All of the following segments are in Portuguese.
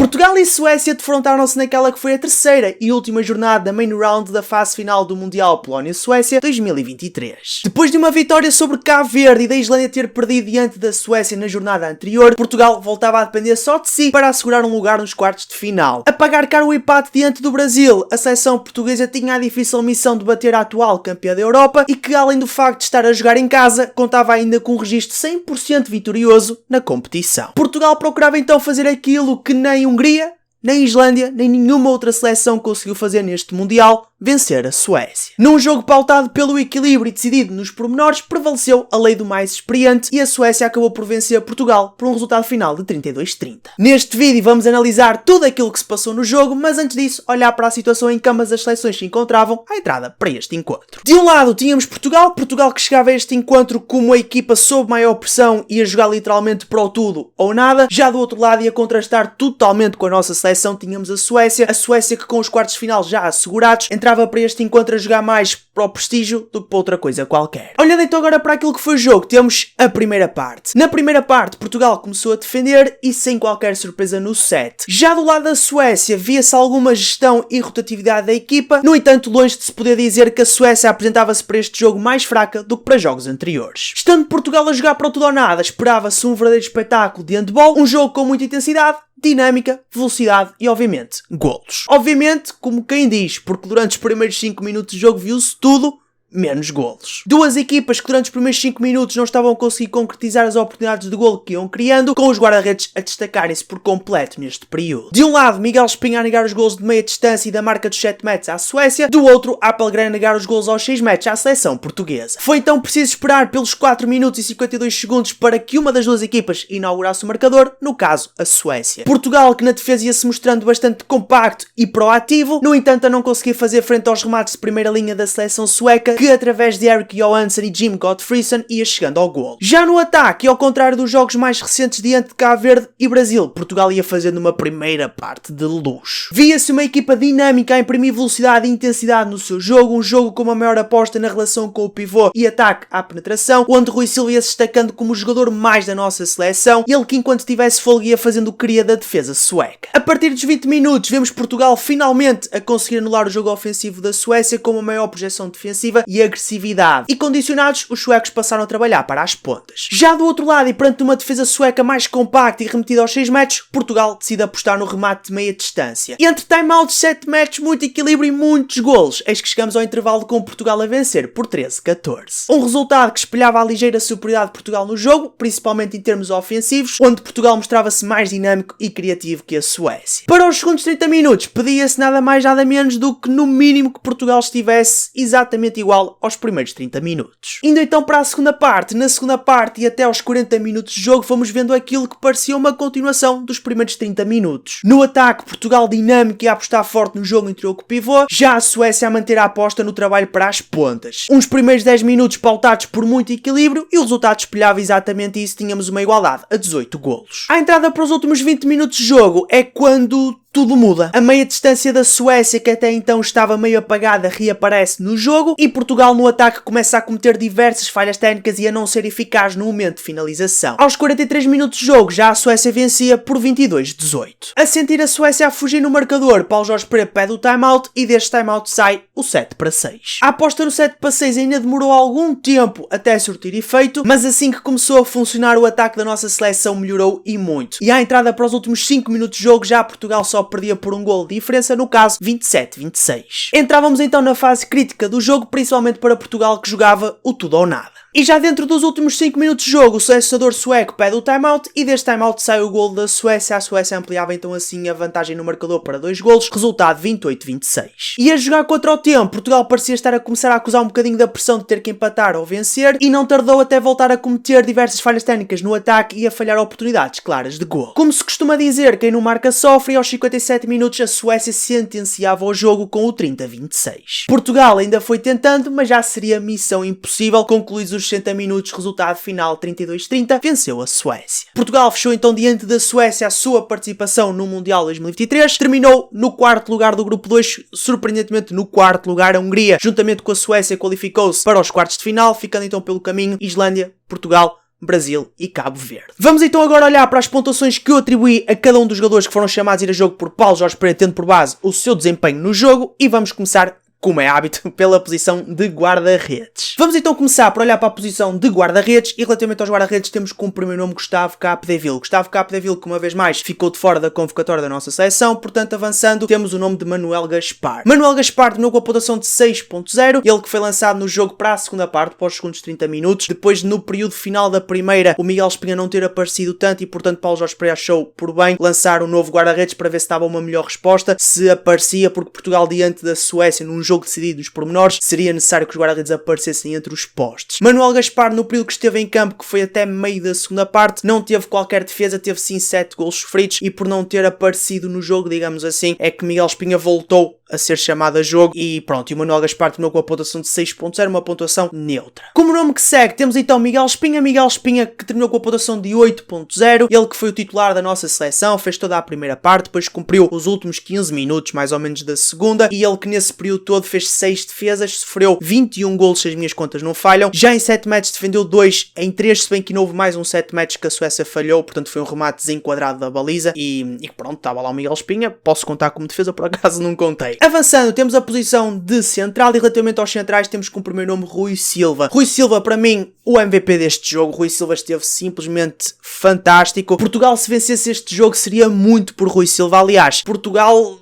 Portugal e Suécia defrontaram-se naquela que foi a terceira e última jornada da main round da fase final do Mundial Polónia-Suécia 2023. Depois de uma vitória sobre Cabo Verde e da Islândia ter perdido diante da Suécia na jornada anterior, Portugal voltava a depender só de si para assegurar um lugar nos quartos de final. A pagar caro o empate diante do Brasil, a seleção portuguesa tinha a difícil missão de bater a atual campeã da Europa e que, além do facto de estar a jogar em casa, contava ainda com um registro 100% vitorioso na competição. Portugal procurava então fazer aquilo que nem Hungria, nem Islândia, nem nenhuma outra seleção conseguiu fazer neste Mundial: vencer a Suécia. Num jogo pautado pelo equilíbrio e decidido nos pormenores, prevaleceu a lei do mais experiente e a Suécia acabou por vencer Portugal por um resultado final de 32-30. Neste vídeo vamos analisar tudo aquilo que se passou no jogo, mas antes disso olhar para a situação em que ambas as seleções se encontravam à entrada para este encontro. De um lado tínhamos Portugal que chegava a este encontro como a equipa sob maior pressão e a jogar literalmente para o tudo ou nada. Já do outro lado, e a contrastar totalmente com a nossa seleção, tínhamos a Suécia que com os quartos de final já assegurados, entrava para este encontro a jogar mais para o prestígio do que para outra coisa qualquer. Olhando então agora para aquilo que foi o jogo, temos a primeira parte. Na primeira parte, Portugal começou a defender e sem qualquer surpresa no set. Já do lado da Suécia, via-se alguma gestão e rotatividade da equipa, no entanto, longe de se poder dizer que a Suécia apresentava-se para este jogo mais fraca do que para jogos anteriores. Estando Portugal a jogar para o tudo ou nada, esperava-se um verdadeiro espetáculo de handball, um jogo com muita intensidade, dinâmica, velocidade e, obviamente, golos. Obviamente, como quem diz, porque durante os primeiros 5 minutos de jogo viu-se tudo menos golos. Duas equipas que durante os primeiros 5 minutos não estavam a conseguir concretizar as oportunidades de golo que iam criando, com os guarda-redes a destacarem-se por completo neste período. De um lado, Miguel Espinha a negar os golos de meia distância e da marca dos 7 metros à Suécia, do outro, Apelgren a negar os golos aos 6 metros à seleção portuguesa. Foi então preciso esperar pelos 4 minutos e 52 segundos para que uma das duas equipas inaugurasse o marcador, no caso, a Suécia. Portugal, que na defesa ia-se mostrando bastante compacto e proativo, no entanto a não conseguia fazer frente aos remates de primeira linha da seleção sueca, que através de Erik Johansson e Jim Gottfriedson ia chegando ao golo. Já no ataque, e ao contrário dos jogos mais recentes diante de Cabo Verde e Brasil, Portugal ia fazendo uma primeira parte de luxo. Via-se uma equipa dinâmica a imprimir velocidade e intensidade no seu jogo, um jogo com uma maior aposta na relação com o pivô e ataque à penetração, onde Rui Silva ia se destacando como o jogador mais da nossa seleção, e ele que enquanto tivesse folga ia fazendo o que queria da defesa sueca. A partir dos 20 minutos, vemos Portugal finalmente a conseguir anular o jogo ofensivo da Suécia com uma maior projeção defensiva e agressividade. E condicionados, os suecos passaram a trabalhar para as pontas. Já do outro lado, e perante uma defesa sueca mais compacta e remetida aos 6 metros, Portugal decide apostar no remate de meia distância. E entre timeouts, 7 metros, muito equilíbrio e muitos golos, eis que chegamos ao intervalo com Portugal a vencer por 13-14. Um resultado que espelhava a ligeira superioridade de Portugal no jogo, principalmente em termos ofensivos, onde Portugal mostrava-se mais dinâmico e criativo que a Suécia. Para os segundos 30 minutos, pedia-se nada mais nada menos do que no mínimo que Portugal estivesse exatamente igual aos primeiros 30 minutos. Indo então para a segunda parte, na segunda parte e até aos 40 minutos de jogo fomos vendo aquilo que parecia uma continuação dos primeiros 30 minutos. No ataque, Portugal dinâmico e a apostar forte no jogo interior com o pivô, já a Suécia a manter a aposta no trabalho para as pontas. Uns primeiros 10 minutos pautados por muito equilíbrio e o resultado espelhava exatamente isso, tínhamos uma igualdade a 18 golos. A entrada para os últimos 20 minutos de jogo é quando tudo muda. A meia distância da Suécia, que até então estava meio apagada, reaparece no jogo e Portugal no ataque começa a cometer diversas falhas técnicas e a não ser eficaz no momento de finalização. Aos 43 minutos de jogo, já a Suécia vencia por 22-18. A sentir a Suécia a fugir no marcador, Paulo Jorge Pereira pede o timeout e deste timeout sai o 7-6. A aposta no 7-6 ainda demorou algum tempo até surtir efeito, mas assim que começou a funcionar o ataque da nossa seleção melhorou e muito. E à entrada para os últimos 5 minutos de jogo, já Portugal só perdia por um golo de diferença, no caso 27-26. Entrávamos então na fase crítica do jogo, principalmente para Portugal que jogava o tudo ou nada. E já dentro dos últimos 5 minutos de jogo, o selecionador sueco pede o timeout e deste timeout sai o golo da Suécia. A Suécia ampliava então assim a vantagem no marcador para 2 golos, resultado 28-26. E a jogar contra o tempo, Portugal parecia estar a começar a acusar um bocadinho da pressão de ter que empatar ou vencer e não tardou até voltar a cometer diversas falhas técnicas no ataque e a falhar oportunidades claras de golo. Como se costuma dizer, quem não marca sofre, e aos 57 minutos a Suécia sentenciava o jogo com o 30-26. Portugal ainda foi tentando, mas já seria missão impossível. Concluídos os 60 minutos, resultado final 32-30, venceu a Suécia. Portugal fechou então diante da Suécia a sua participação no Mundial 2023, terminou no 4º lugar do grupo 2, surpreendentemente no 4º lugar a Hungria, juntamente com a Suécia, qualificou-se para os quartos de final, ficando então pelo caminho Islândia, Portugal, Brasil e Cabo Verde. Vamos então agora olhar para as pontuações que eu atribuí a cada um dos jogadores que foram chamados a ir a jogo por Paulo Jorge Pereira, tendo por base o seu desempenho no jogo, e vamos começar, como é hábito, pela posição de guarda-redes. Vamos então começar por olhar para a posição de guarda-redes, e relativamente aos guarda-redes temos como primeiro nome Gustavo Capdeville. Gustavo Capdeville, que uma vez mais ficou de fora da convocatória da nossa seleção, portanto avançando temos o nome de Manuel Gaspar. Manuel Gaspar terminou com a pontuação de 6.0, ele que foi lançado no jogo para a segunda parte, após os segundos 30 minutos, depois no período final da primeira, o Miguel Espinha não ter aparecido tanto e portanto Paulo Jorge Pereira achou por bem lançar um novo guarda-redes para ver se dava uma melhor resposta, se aparecia, porque Portugal diante da Suécia num jogo decidido nos pormenores, seria necessário que os guarda-redes aparecessem entre os postes. Manuel Gaspar, no período que esteve em campo, que foi até meio da segunda parte, não teve qualquer defesa, teve sim 7 golos sofridos, e por não ter aparecido no jogo, digamos assim, é que Miguel Espinha voltou a ser chamado a jogo e pronto, e o Manuel Gaspar terminou com a pontuação de 6.0, uma pontuação neutra. Como nome que segue, temos então Miguel Espinha que terminou com a pontuação de 8.0, ele que foi o titular da nossa seleção, fez toda a primeira parte, depois cumpriu os últimos 15 minutos mais ou menos da segunda, e ele que nesse período todo fez 6 defesas, sofreu 21 golos se as minhas contas não falham, já em 7 matches defendeu 2 em 3, se bem que não houve mais um 7 matches que a Suécia falhou, portanto foi um remate desenquadrado da baliza, e pronto, estava lá o Miguel Espinha, posso contar como defesa, por acaso não contei. Avançando, temos a posição de central, e relativamente aos centrais temos como primeiro nome Rui Silva. Rui Silva, para mim, o MVP deste jogo. Rui Silva esteve simplesmente fantástico. Portugal, se vencesse este jogo, seria muito por Rui Silva. Aliás, Portugal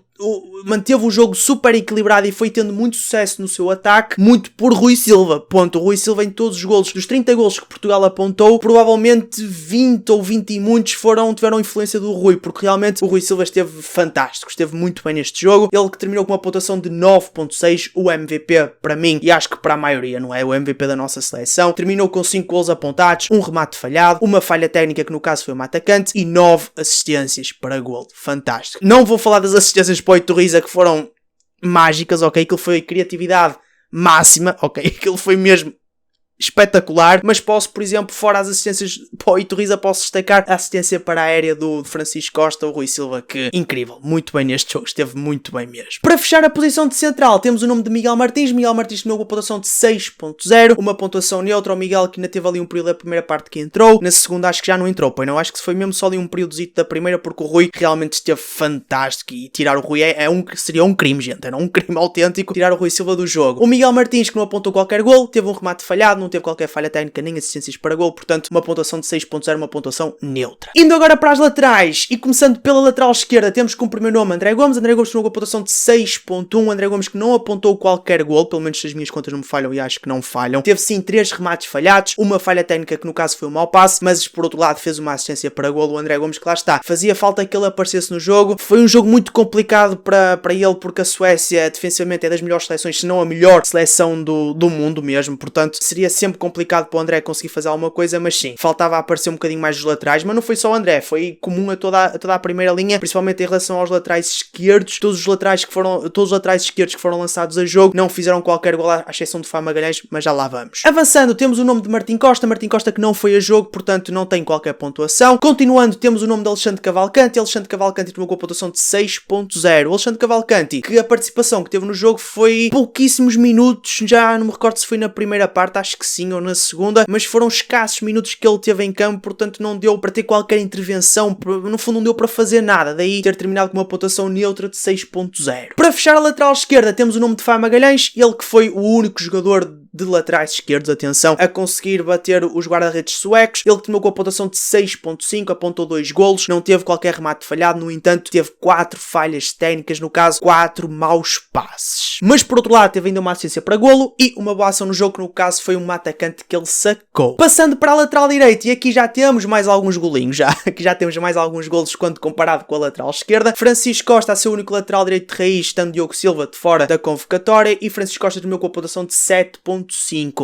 manteve o jogo super equilibrado e foi tendo muito sucesso no seu ataque, muito por Rui Silva. Ponto. O Rui Silva, em todos os golos, dos 30 golos que Portugal apontou, provavelmente 20 ou 20 e muitos tiveram influência do Rui, porque realmente o Rui Silva esteve fantástico, esteve muito bem neste jogo. Ele que terminou com uma pontuação de 9.6, o MVP para mim, e acho que para a maioria, não é? O MVP da nossa seleção. Terminou com 5 golos apontados, um remate falhado, uma falha técnica que no caso foi uma atacante, e 9 assistências para golo. Fantástico. Não vou falar das assistências para o Iturriza, que foram mágicas, ok? Aquilo foi criatividade máxima, ok? Aquilo foi mesmo espetacular, mas posso, por exemplo, fora as assistências para o Iturriza, posso destacar a assistência para a aérea do Francisco Costa, o Rui Silva, que incrível, muito bem neste jogo, esteve muito bem mesmo. Para fechar a posição de central, temos o nome de Miguel Martins terminou com a pontuação de 6.0, uma pontuação neutra. O Miguel que ainda teve ali um período da primeira parte que entrou, na segunda acho que já não entrou, pois não, acho que foi mesmo só ali um períodozito da primeira, porque o Rui realmente esteve fantástico, e tirar o Rui seria um crime, gente, era um crime autêntico tirar o Rui Silva do jogo. O Miguel Martins, que não apontou qualquer gol, teve um remate falhado, não teve qualquer falha técnica nem assistências para gol, portanto uma pontuação de 6.0, uma pontuação neutra. Indo agora para as laterais, e começando pela lateral esquerda, temos como primeiro nome André Gomes terminou com a pontuação de 6.1, André Gomes que não apontou qualquer gol, pelo menos se as minhas contas não me falham, e acho que não falham. Teve sim 3 remates falhados, uma falha técnica que no caso foi um mau passe, mas por outro lado fez uma assistência para gol. O André Gomes que lá está, fazia falta que ele aparecesse no jogo. Foi um jogo muito complicado para ele, porque a Suécia defensivamente é das melhores seleções, se não a melhor seleção do mundo mesmo, portanto seria sempre complicado para o André conseguir fazer alguma coisa, mas sim, faltava aparecer um bocadinho mais dos laterais, mas não foi só o André, foi comum a toda a primeira linha, principalmente em relação aos laterais esquerdos. Todos os laterais esquerdos que foram lançados a jogo não fizeram qualquer gol, à exceção de Fábio Magalhães, mas já lá vamos. Avançando, temos o nome de Martim Costa que não foi a jogo, portanto não tem qualquer pontuação. Continuando, temos o nome de Alexandre Cavalcanti terminou com a pontuação de 6.0. Alexandre Cavalcanti, que a participação que teve no jogo foi pouquíssimos minutos, já não me recordo se foi na primeira parte, acho que sim, ou na segunda, mas foram escassos minutos que ele teve em campo, portanto não deu para ter qualquer intervenção, no fundo não deu para fazer nada, daí ter terminado com uma pontuação neutra de 6.0. Para fechar a lateral esquerda, temos o nome de Fábio Magalhães, ele que foi o único jogador de laterais esquerdos, atenção, a conseguir bater os guarda-redes suecos. Ele que terminou com a pontuação de 6.5, apontou 2 golos, não teve qualquer remate falhado, no entanto teve 4 falhas técnicas, no caso 4 maus passes. Mas por outro lado teve ainda uma assistência para golo e uma boa ação no jogo, que no caso foi um atacante que ele sacou. Passando para a lateral direita, e aqui já temos mais alguns golinhos, aqui já temos mais alguns golos quando comparado com a lateral esquerda. Francisco Costa a ser o único lateral direito de raiz, estando Diogo Silva de fora da convocatória, e Francisco Costa terminou com a pontuação de 7.5.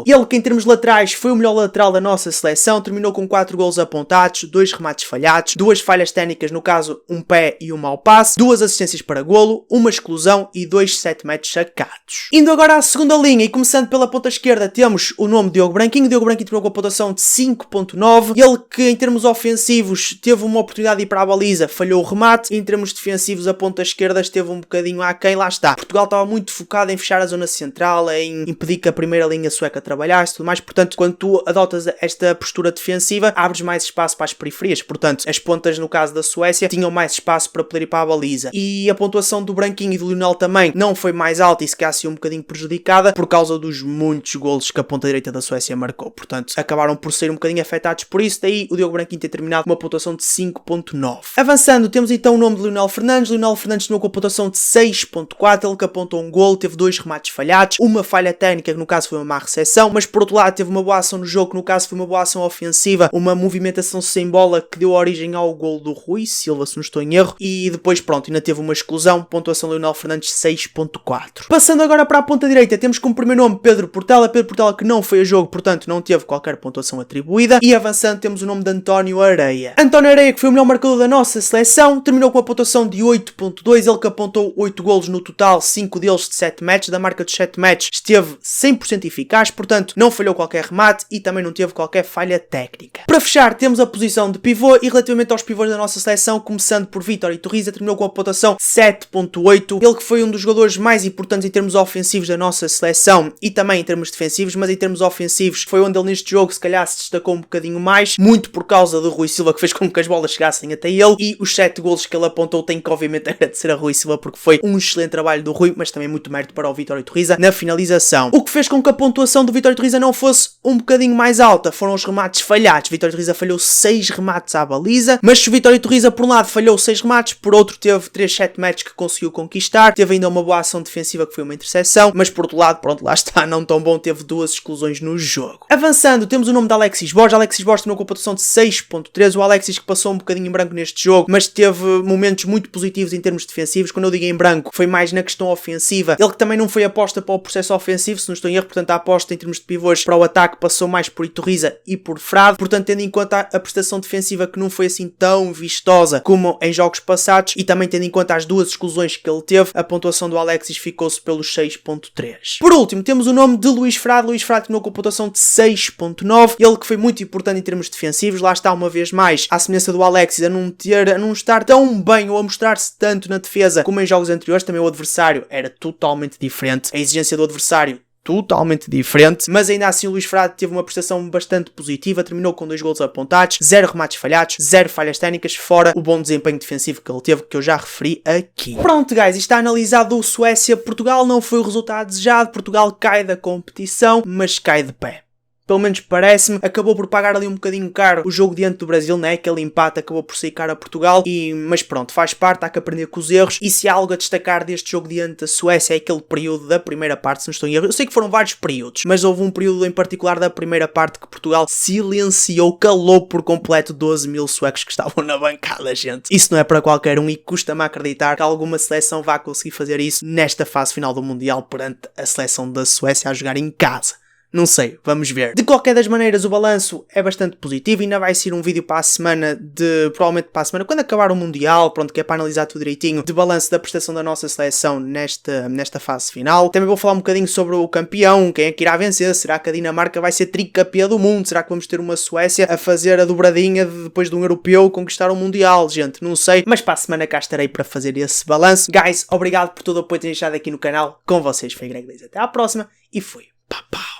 Ele que em termos laterais foi o melhor lateral da nossa seleção, terminou com 4 golos apontados, 2 remates falhados, 2 falhas técnicas, no caso um pé e um mau passe, 2 assistências para golo, uma exclusão e 2 7 metros sacados. Indo agora à segunda linha e começando pela ponta esquerda, temos o nome de Diogo Branquinho terminou com a pontuação de 5.9, ele que em termos ofensivos teve uma oportunidade de ir para a baliza, falhou o remate, e em termos defensivos a ponta esquerda esteve um bocadinho aquém, lá está. Portugal estava muito focado em fechar a zona central, em impedir que a primeira linha sueca trabalhasse e tudo mais. Portanto, quando tu adotas esta postura defensiva, abres mais espaço para as periferias. Portanto, as pontas, no caso da Suécia, tinham mais espaço para poder ir para a baliza. E a pontuação do Branquinho e do Lionel também não foi mais alta e se calhar um bocadinho prejudicada por causa dos muitos golos que a ponta direita da Suécia marcou. Portanto, acabaram por ser um bocadinho afetados por isso. Daí o Diogo Branquinho ter terminado com uma pontuação de 5.9. Avançando, temos então o nome de Lionel Fernandes. Lionel Fernandes terminou com a pontuação de 6.4. Ele que apontou um golo, teve 2 remates falhados, uma falha técnica, que no caso foi uma má recepção, mas por outro lado teve uma boa ação no jogo, que no caso foi uma boa ação ofensiva, uma movimentação sem bola que deu origem ao golo do Rui Silva, se não estou em erro, e depois pronto, ainda teve uma exclusão, pontuação Lionel Fernandes 6.4. Passando agora para a ponta direita, temos como primeiro nome Pedro Portela que não foi a jogo, portanto não teve qualquer pontuação atribuída, e avançando temos o nome de António Areia. António Areia, que foi o melhor marcador da nossa seleção, terminou com a pontuação de 8.2, ele que apontou 8 golos no total, 5 deles de 7 matches, da marca de 7 matches esteve 100% eficaz, portanto não falhou qualquer remate e também não teve qualquer falha técnica. Para fechar, temos a posição de pivô e relativamente aos pivôs da nossa seleção, começando por Vítor Iturriza, terminou com a pontuação 7.8, ele que foi um dos jogadores mais importantes em termos ofensivos da nossa seleção e também em termos defensivos, mas em termos ofensivos foi onde ele neste jogo se calhar se destacou um bocadinho mais, muito por causa do Rui Silva, que fez com que as bolas chegassem até ele, e os 7 golos que ele apontou tem que obviamente agradecer a Rui Silva porque foi um excelente trabalho do Rui, mas também muito mérito para o Vítor Iturriza na finalização. O que fez com que a pontuação do Vítor Iturriza não fosse um bocadinho mais alta foram os remates falhados. Vítor Iturriza falhou 6 remates à baliza, mas se o Vítor Iturriza por um lado falhou 6 remates, por outro teve 3 7 matches que conseguiu conquistar, teve ainda uma boa ação defensiva que foi uma interseção, mas por outro lado, pronto, lá está, não tão bom, teve 2 exclusões no jogo. Avançando, temos o nome de Alexis Borges. Alexis Borges terminou com a pontuação de 6.3, o Alexis que passou um bocadinho em branco neste jogo, mas teve momentos muito positivos em termos defensivos. Quando eu digo em branco, foi mais na questão ofensiva. Ele que também não foi aposta para o processo ofensivo, se não estou em erro, portanto a aposta em termos de pivôs para o ataque passou mais por Iturriza e por Frade, portanto tendo em conta a prestação defensiva que não foi assim tão vistosa como em jogos passados e também tendo em conta as 2 exclusões que ele teve, a pontuação do Alexis ficou-se pelos 6.3. Por último, temos o nome de Luís Frade. Luís Frade terminou com a pontuação de 6.9, ele que foi muito importante em termos defensivos, lá está uma vez mais, à semelhança do Alexis, a não estar tão bem ou a mostrar-se tanto na defesa como em jogos anteriores, também o adversário era totalmente diferente, a exigência do adversário totalmente diferente, mas ainda assim o Luís Frade teve uma prestação bastante positiva, terminou com 2 golos apontados, 0 remates falhados, 0 falhas técnicas, fora o bom desempenho defensivo que ele teve, que eu já referi aqui. Pronto, guys, está analisado o Suécia-Portugal, não foi o resultado desejado, Portugal cai da competição, mas cai de pé. Pelo menos parece-me, acabou por pagar ali um bocadinho caro o jogo diante do Brasil, né? Aquele empate acabou por sair caro a Portugal, mas pronto, faz parte, há que aprender com os erros, e se há algo a destacar deste jogo diante da Suécia é aquele período da primeira parte, se não estou em erro. Eu sei que foram vários períodos, mas houve um período em particular da primeira parte que Portugal silenciou, calou por completo 12 mil suecos que estavam na bancada, gente. Isso não é para qualquer um e custa-me acreditar que alguma seleção vá conseguir fazer isso nesta fase final do Mundial perante a seleção da Suécia a jogar em casa. Não sei, vamos ver. De qualquer das maneiras, o balanço é bastante positivo. Ainda vai ser um vídeo para a semana provavelmente para a semana, quando acabar o Mundial, pronto, que é para analisar tudo direitinho, de balanço da prestação da nossa seleção nesta fase final. Também vou falar um bocadinho sobre o campeão, quem é que irá vencer. Será que a Dinamarca vai ser tricampeã do mundo? Será que vamos ter uma Suécia a fazer a dobradinha depois de um europeu conquistar o Mundial? Gente, não sei, mas para a semana cá estarei para fazer esse balanço. Guys, obrigado por todo o apoio que têm deixado aqui no canal. Com vocês foi Greg Days. Até à próxima e fui. Pau.